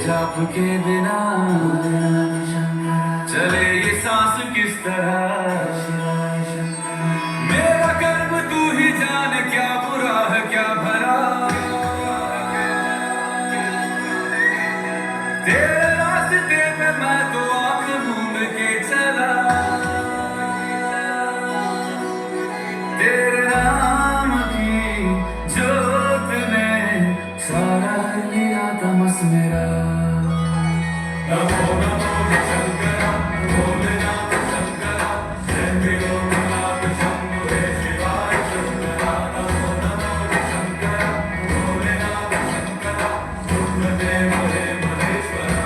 जाप के बिना चले ये सांस किस तरह। मेरा कर्म तू ही जाने क्या बुरा है क्या भला। तेरे रास्ते में मैं तो आंख मूंद के चला। तेरे नाम की जोत ने सारा लिया तमस मेरा। नमो नमो शंकरा भोलेनाथ शंकरा जय भोलेनाथ शंभो हे शिवाय शंकरा। नमो नमो शंकरा भोलेनाथ शंकरा देव हे महेश्वरा।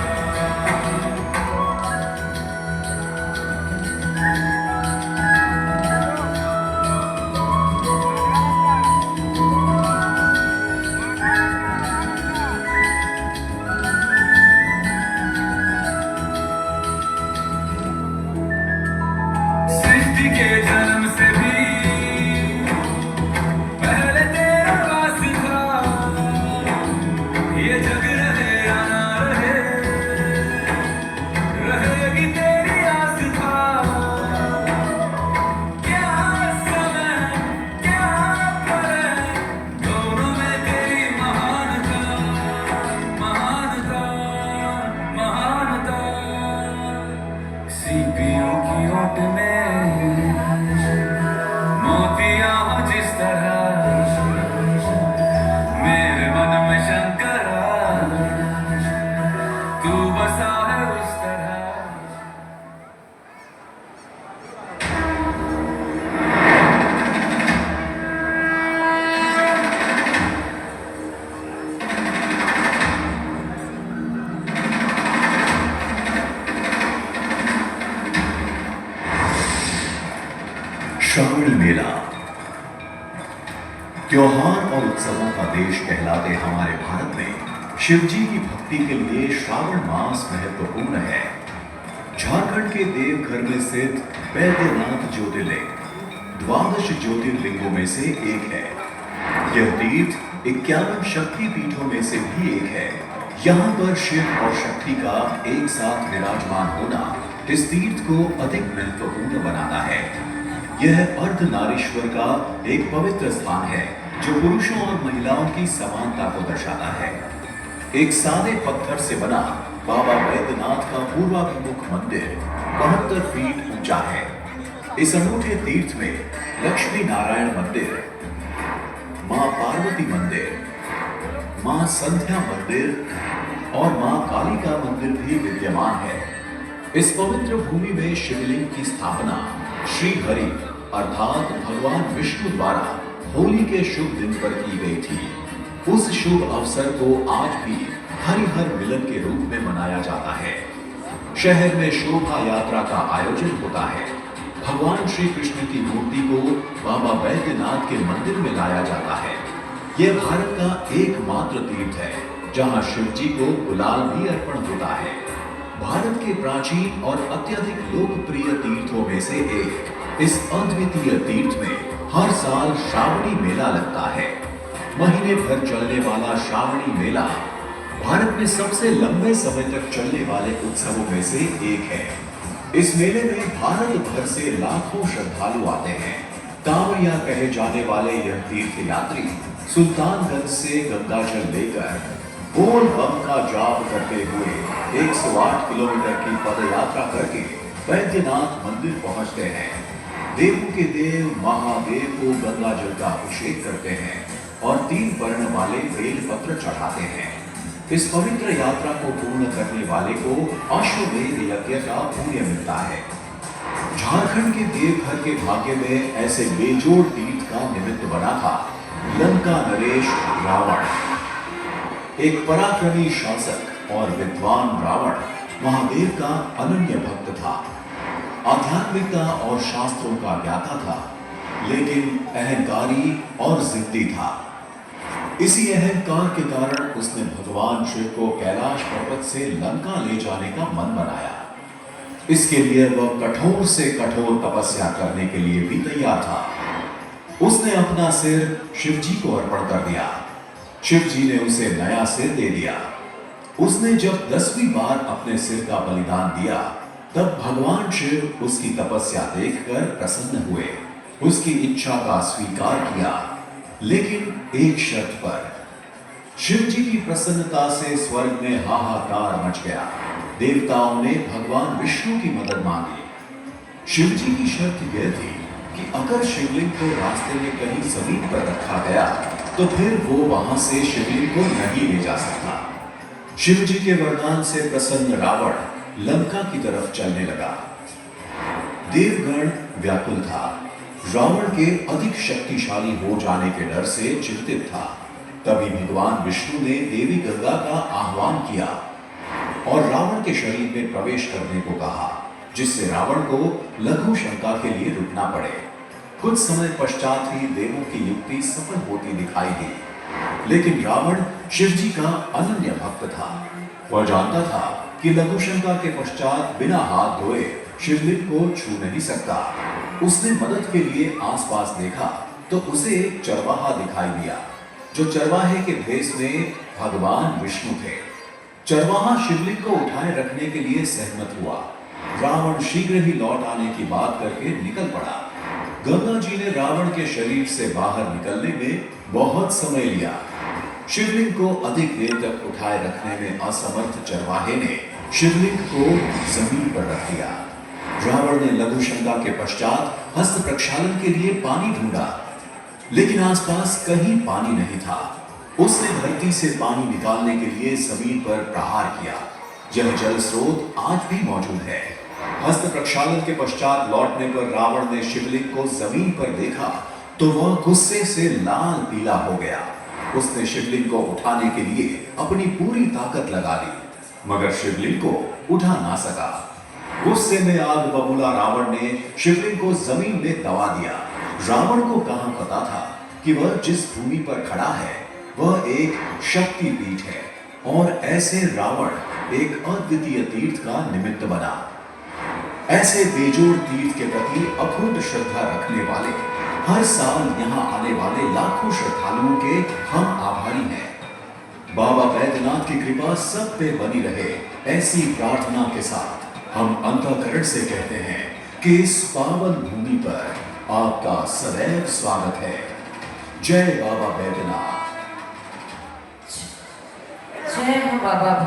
के जन्म से भी पहले तेरा वास था। ये जग रहे या ना रहे रहेगी तेरी आस था। क्या समय क्या पलक दोनों में तेरी महानता महानता महानता। सीपियों की ओट में मोतियां हो जिस तरह मेरे मन में शंकरा तू बसा है उस तरह। श्रावण मेला त्योहार और उत्सवों का देश कहलाते हमारे भारत में शिवजी की भक्ति के लिए श्रावण मास महत्वपूर्ण है। झारखंड के देवघर में स्थित बैद्यनाथ ज्योतिर्लिंग 12 ज्योतिर्लिंगों में से एक है। यह तीर्थ 51 शक्ति पीठों में से भी एक है। यहाँ पर शिव और शक्ति का एक साथ विराजमान होना इस तीर्थ को अधिक महत्वपूर्ण बनाता है। यह अर्धनारीश्वर का एक पवित्र स्थान है जो पुरुषों और महिलाओं की समानता को दर्शाता है। एक सादे पत्थर से बना बाबा बैद्यनाथ का पूर्वाभिमुख मंदिर 72 फीट ऊंचा है। इस अनूठे तीर्थ में लक्ष्मी नारायण मंदिर, मां पार्वती मंदिर, मां संध्या मंदिर और मां काली का मंदिर भी विद्यमान है। इस पवित्र भूमि में शिवलिंग की स्थापना श्री हरि अर्थात भगवान विष्णु द्वारा होली के शुभ दिन पर की गई थी। उस शुभ अवसर को आज भी हरिहर मिलन के रूप में मनाया जाता है। शहर में शोभा यात्रा का आयोजन होता है। भगवान श्री कृष्ण की मूर्ति को बाबा बैद्यनाथ के मंदिर में लाया जाता है। यह भारत का एकमात्र तीर्थ है जहां शिव जी को गुलाल भी अर्पण होता है। भारत के प्राचीन और अत्यधिक लोकप्रिय तीर्थों में से एक इस अद्वितीय तीर्थ में हर साल श्रावणी मेला लगता है। महीने भर चलने वाला श्रावणी मेला भारत में सबसे लंबे समय तक चलने वाले उत्सवों में से एक है। इस मेले में भारत भर से लाखों श्रद्धालु आते हैं। कांवड़िया कहे जाने वाले यह तीर्थ यात्री सुल्तानगंज से गंगाजल लेकर बोल बम का जाप करते हुए 108 किलोमीटर की पदयात्रा करके बैद्यनाथ मंदिर पहुंचते हैं। देवों के देव महादेव को गंगाजल का अभिषेक करते हैं और 3 वर्ण वाले बेल पत्र चढ़ाते हैं। इस पवित्र यात्रा को पूर्ण करने वाले को अश्वमेध यज्ञ का पुण्य मिलता है। झारखंड के देवघर के भाग्य में ऐसे बेजोड़ तीर्थ का निमित्त बना था लंका नरेश रावण। एक पराक्रमी शासक और विद्वान रावण महादेव का अनन्य भक्त था, आध्यात्मिकता और शास्त्रों का ज्ञाता था, लेकिन अहंकारी और जिद्दी था। इसी अहंकार के कारण उसने भगवान शिव को कैलाश पर्वत से लंका ले जाने का मन बनाया। इसके लिए वह कठोर से कठोर तपस्या करने के लिए भी तैयार था। उसने अपना सिर शिवजी को अर्पण कर दिया। शिवजी ने उसे नया सिर दे दिया। उसने जब 10वीं बार अपने सिर का बलिदान दिया, तब भगवान शिव उसकी तपस्या देखकर प्रसन्न हुए, उसकी इच्छा का स्वीकार किया, लेकिन एक शर्त पर। शिवजी की प्रसन्नता से स्वर्ग में हाहाकार मच गया। देवताओं ने भगवान विष्णु की मदद मांगी। शिवजी की शर्त यह थी कि अगर शिवलिंग को रास्ते में कहीं जमीन पर रखा गया, तो फिर वो वहां से शिवलिंग को नहीं ले जा सकता। शिवजी के वरदान से प्रसन्न रावण लंका की तरफ चलने लगा। देवगण व्याकुल था। रावण के अधिक शक्तिशाली हो जाने के डर से चिंतित था। तभी भगवान विष्णु ने देवी गंगा का आह्वान किया और रावण के शरीर में प्रवेश करने को कहा, जिससे रावण को लघु शंका के लिए रुकना पड़े। कुछ समय पश्चात ही देवों की युक्ति सफल होती दिखाई दी, लेकिन रावण शिवजी का अनन्य भक्त था। वह जानता था कि लघु शंका के पश्चात बिना हाथ धोए शिवलिंग को छू नहीं सकता। उसने मदद के लिए आसपास देखा तो उसे एक चरवाहा दिखाई दिया, जो चरवाहे के भेष में भगवान विष्णु थे। चरवाहा शिवलिंग को उठाए रखने के लिए सहमत हुआ। रावण शीघ्र ही लौट आने की बात करके निकल पड़ा। गंगा जी ने रावण के शरीर से बाहर निकलने में बहुत समय लिया। शिवलिंग को अधिक देर तक उठाए रखने में असमर्थ चरवाहे ने शिवलिंग को जमीन पर रख दिया। रावण ने लघु शंका के पश्चात हस्त प्रक्षालन के लिए पानी ढूंढा, लेकिन आसपास कहीं पानी नहीं था। उसने धरती से पानी निकालने के लिए जमीन पर प्रहार किया। यह जल स्रोत आज भी मौजूद है। हस्त प्रक्षालन के पश्चात लौटने पर रावण ने शिवलिंग को जमीन पर देखा तो वह गुस्से से लाल पीला हो गया। उसने शिवलिंग को उठाने के लिए अपनी पूरी ताकत लगा दी, मगर शिवलिंग को उठा ना सका। गुस्से में आग बबूला रावण ने शिवलिंग को जमीन में दबा दिया। रावण को कहां पता था कि वह जिस भूमि पर खड़ा है वह एक शक्तिपीठ है, और ऐसे रावण एक अद्वितीय तीर्थ का निमित्त बना। ऐसे बेजोड़ तीर्थ के प्रति अखूट श्रद्धा रखने वाले हर साल यहाँ आने वाले लाखों श्रद्धालुओं के हम आभारी हैं। बाबा बैद्यनाथ की कृपा सब पे बनी रहे, ऐसी प्रार्थना के साथ हम अंतःकरण से कहते हैं कि इस पावन भूमि पर आपका सदैव स्वागत है। जय बाबा बैद्यनाथ। जय हो बाबा।